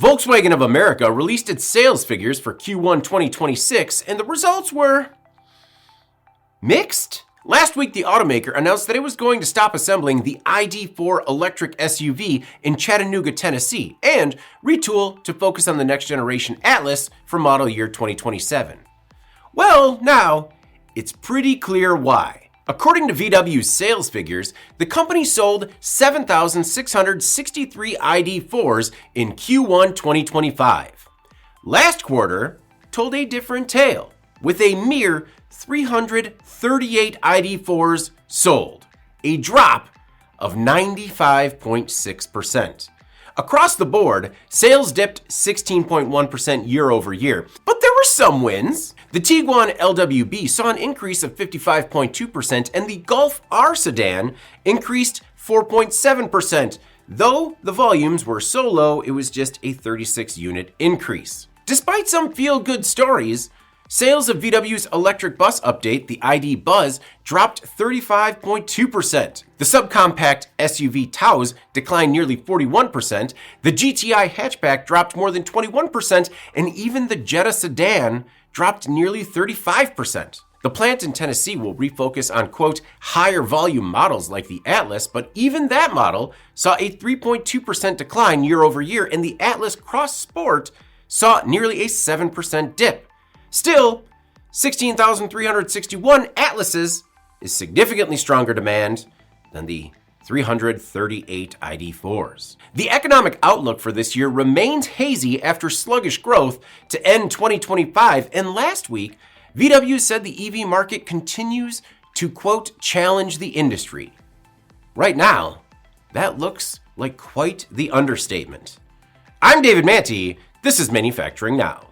Volkswagen of America released its sales figures for Q1 2026, and the results were mixed. Last week, the automaker announced that it was going to stop assembling the ID4 electric SUV in Chattanooga, Tennessee, and retool to focus on the next generation Atlas for model year 2027. Well, now, it's pretty clear why. According to VW's sales figures, the company sold 7,663 ID4s in Q1 2025. Last quarter told a different tale, with a mere 338 ID4s sold, a drop of 95.6%. Across the board, sales dipped 16.1% year over year, but there were some wins. The Tiguan LWB saw an increase of 55.2%, and the Golf R sedan increased 4.7%, though the volumes were so low it was just a 36-unit increase. Despite some feel-good stories, sales of VW's electric bus update, the ID Buzz, dropped 35.2%. The subcompact SUV Taos declined nearly 41%, the GTI hatchback dropped more than 21%, and even the Jetta sedan dropped nearly 35%. The plant in Tennessee will refocus on, quote, higher volume models like the Atlas, but even that model saw a 3.2% decline year over year, and the Atlas Cross Sport saw nearly a 7% dip. Still, 16,361 Atlases is significantly stronger demand than the 338 ID4s. The economic outlook for this year remains hazy after sluggish growth to end 2025, and last week, VW said the EV market continues to, quote, challenge the industry. Right now, that looks like quite the understatement. I'm David Manti. This is Manufacturing Now.